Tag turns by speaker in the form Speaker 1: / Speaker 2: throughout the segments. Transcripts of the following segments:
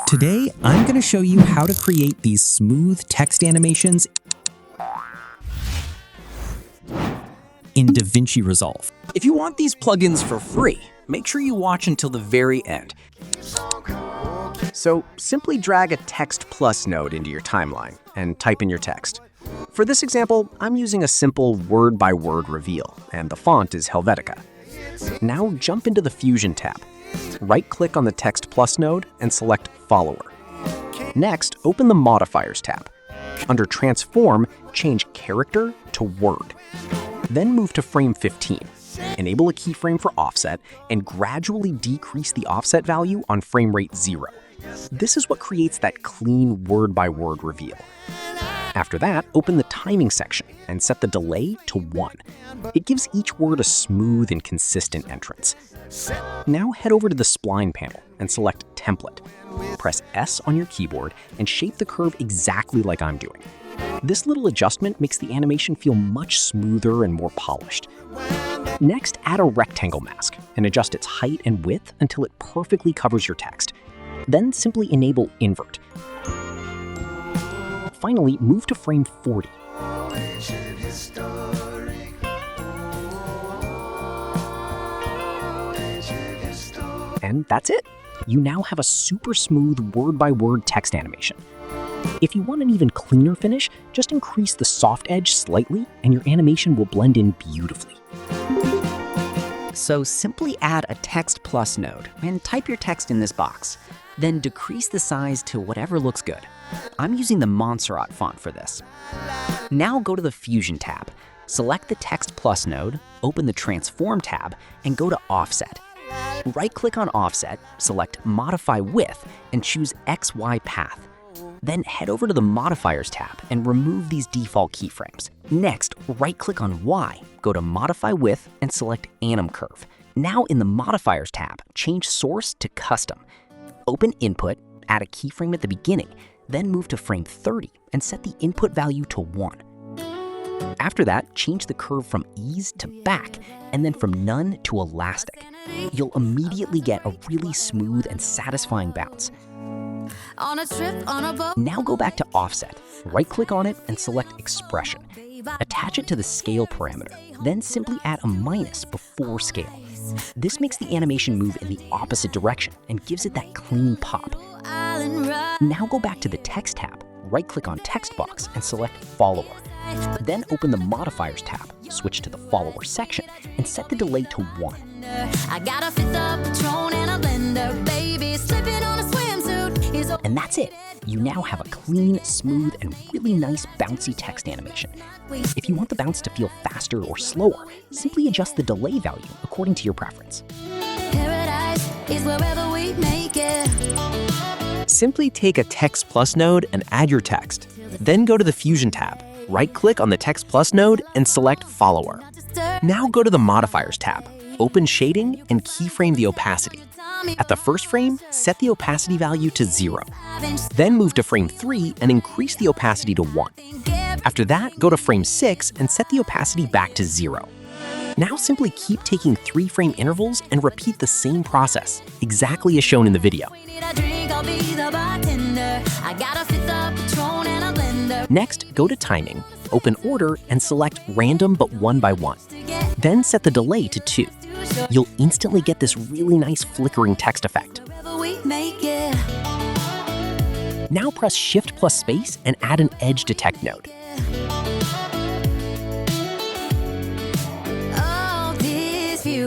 Speaker 1: Today, I'm going to show you how to create these smooth text animations in DaVinci Resolve.
Speaker 2: If you want these plugins for free, make sure you watch until the very end. So simply drag a Text Plus node into your timeline and type in your text. For this example, I'm using a simple word-by-word reveal, and the font is Helvetica. Now jump into the Fusion tab. Right-click on the Text Plus node and select Follower. Next, open the Modifiers tab. Under Transform, change Character to Word. Then move to Frame 15. Enable a keyframe for offset and gradually decrease the offset value on frame rate 0. This is what creates that clean word-by-word reveal. After that, open the timing section and set the delay to 1. It gives each word a smooth and consistent entrance. Now head over to the spline panel and select Template. Press S on your keyboard and shape the curve exactly like I'm doing. This little adjustment makes the animation feel much smoother and more polished. Next, add a rectangle mask and adjust its height and width until it perfectly covers your text. Then simply enable Invert. Finally, move to frame 40. And that's it. You now have a super smooth word-by-word text animation. If you want an even cleaner finish, just increase the soft edge slightly and your animation will blend in beautifully.
Speaker 3: So simply add a Text Plus node and type your text in this box. Then decrease the size to whatever looks good. I'm using the Montserrat font for this. Now go to the Fusion tab. Select the Text Plus node, open the Transform tab, and go to Offset. Right-click on Offset, select Modify Width, and choose XY Path. Then head over to the Modifiers tab and remove these default keyframes. Next, right-click on Y, go to Modify Width, and select Anim Curve. Now in the Modifiers tab, change Source to Custom. Open Input, add a keyframe at the beginning, then move to frame 30 and set the input value to 1. After that, change the curve from ease to back and then from none to elastic. You'll immediately get a really smooth and satisfying bounce. Now go back to Offset, right-click on it and select Expression. Attach it to the Scale parameter, then simply add a minus before Scale. This makes the animation move in the opposite direction and gives it that clean pop. Now go back to the Text tab, right-click on Text Box and select Follower. Then open the Modifiers tab, switch to the Follower section, and set the delay to 1. And that's it. You now have a clean, smooth, and really nice bouncy text animation. If you want the bounce to feel faster or slower, simply adjust the delay value according to your preference.
Speaker 4: Simply take a Text Plus node and add your text. Then go to the Fusion tab. Right-click on the Text Plus node and select Follower. Now go to the Modifiers tab. Open Shading and keyframe the opacity. At the first frame, set the opacity value to 0. Then move to frame 3 and increase the opacity to 1. After that, go to frame 6 and set the opacity back to 0. Now simply keep taking 3-frame intervals and repeat the same process, exactly as shown in the video. Next, go to Timing, open Order, and select Random but 1 by 1. Then set the delay to 2. You'll instantly get this really nice flickering text effect. Now press Shift plus Space and add an Edge Detect node.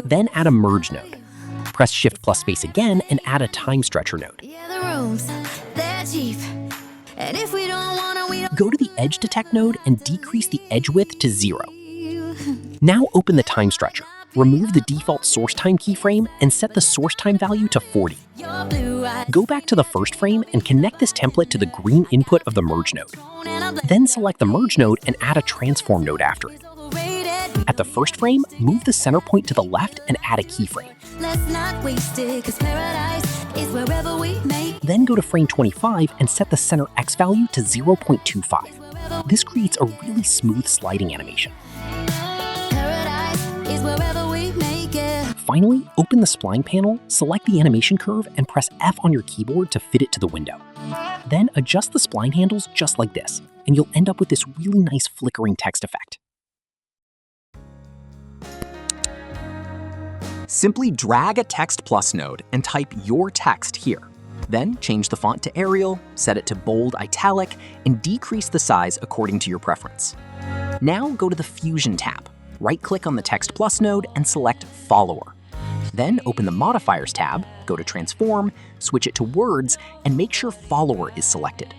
Speaker 4: Then add a Merge node. Press Shift plus Space again and add a Time Stretcher node. Go to the Edge Detect node and decrease the edge width to 0. Now open the Time Stretcher. Remove the default source time keyframe and set the source time value to 40. Go back to the first frame and connect this template to the green input of the Merge node. Then select the Merge node and add a Transform node after it. At the first frame, move the center point to the left and add a keyframe. Then go to frame 25 and set the center X value to 0.25. This creates a really smooth sliding animation.
Speaker 1: Finally, open the spline panel, select the animation curve, and press F on your keyboard to fit it to the window. Then adjust the spline handles just like this, and you'll end up with this really nice flickering text effect.
Speaker 2: Simply drag a Text Plus node and type your text here. Then change the font to Arial, set it to bold italic, and decrease the size according to your preference. Now go to the Fusion tab. Right-click on the Text Plus node and select Follower. Then open the Modifiers tab, go to Transform, switch it to Words, and make sure Follower is selected.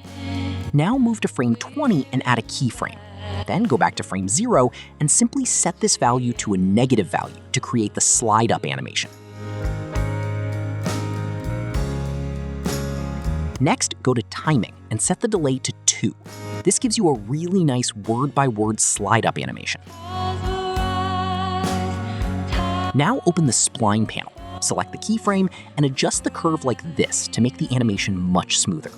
Speaker 2: Now move to frame 20 and add a keyframe. Then go back to frame 0 and simply set this value to a negative value to create the slide-up animation. Next, go to Timing and set the delay to 2. This gives you a really nice word-by-word slide-up animation. Now open the Spline panel, select the keyframe, and adjust the curve like this to make the animation much smoother.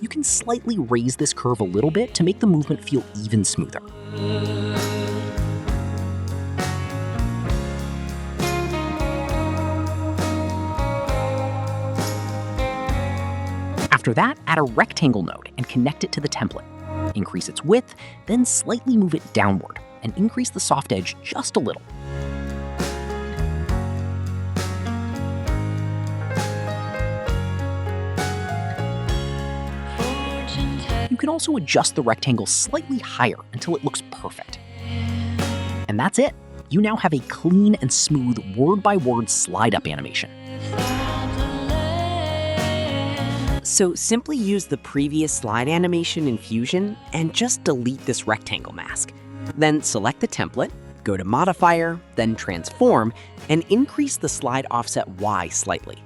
Speaker 2: You can slightly raise this curve a little bit to make the movement feel even smoother. After that, add a rectangle node and connect it to the template. Increase its width, then slightly move it downward, and increase the soft edge just a little. You can also adjust the rectangle slightly higher until it looks perfect. And that's it. You now have a clean and smooth word-by-word slide-up animation.
Speaker 3: So simply use the previous slide animation in Fusion and just delete this rectangle mask. Then select the template, go to Modifier, then Transform, and increase the slide offset Y slightly.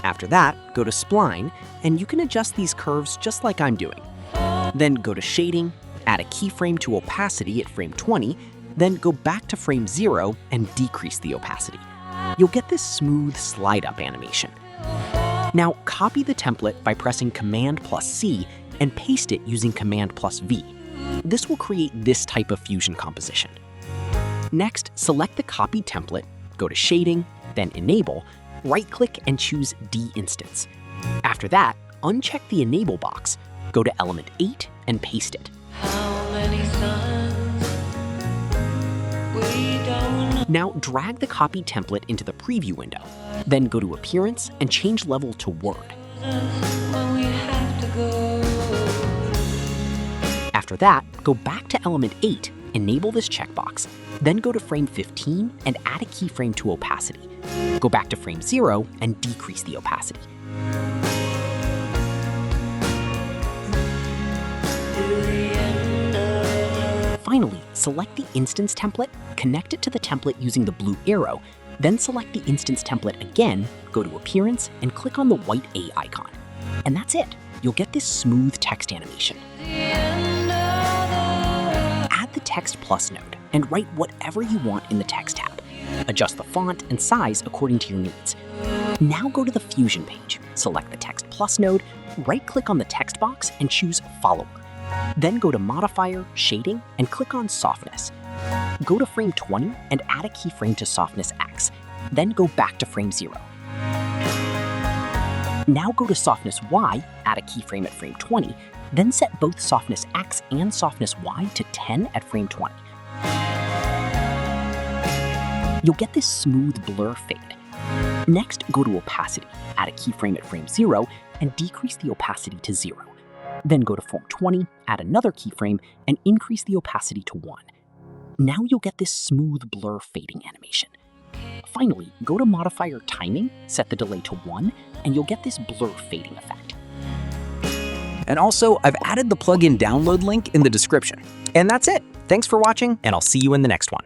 Speaker 3: After that, go to Spline, and you can adjust these curves just like I'm doing. Then go to Shading, add a keyframe to opacity at frame 20, then go back to frame 0 and decrease the opacity. You'll get this smooth slide-up animation. Now copy the template by pressing Command+C and paste it using Command+V. This will create this type of Fusion composition. Next, select the copied template, go to Shading, then Enable, right-click and choose D-Instance. After that, uncheck the Enable box, go to Element 8 and paste it. Now drag the copied template into the preview window, then go to Appearance and change level to Word. After that, go back to Element 8, enable this checkbox, then go to frame 15 and add a keyframe to opacity. Go back to frame 0 and decrease the opacity. Finally, select the instance template, connect it to the template using the blue arrow, then select the instance template again, go to Appearance, and click on the white A icon. And that's it. You'll get this smooth text animation. Add the Text Plus node and write whatever you want in the Text tab. Adjust the font and size according to your needs. Now go to the Fusion page, select the Text Plus node, right-click on the text box and choose Follower. Then go to Modifier, Shading, and click on Softness. Go to frame 20 and add a keyframe to Softness X, then go back to frame 0. Now go to Softness Y, add a keyframe at frame 20, then set both Softness X and Softness Y to 10 at frame 20. You'll get this smooth blur fade. Next, go to Opacity, add a keyframe at frame 0, and decrease the opacity to 0. Then go to frame 20, add another keyframe, and increase the opacity to 1. Now you'll get this smooth blur fading animation. Finally, go to Modifier Timing, set the delay to 1, and you'll get this blur fading effect.
Speaker 2: And also, I've added the plugin download link in the description. And that's it. Thanks for watching, and I'll see you in the next one.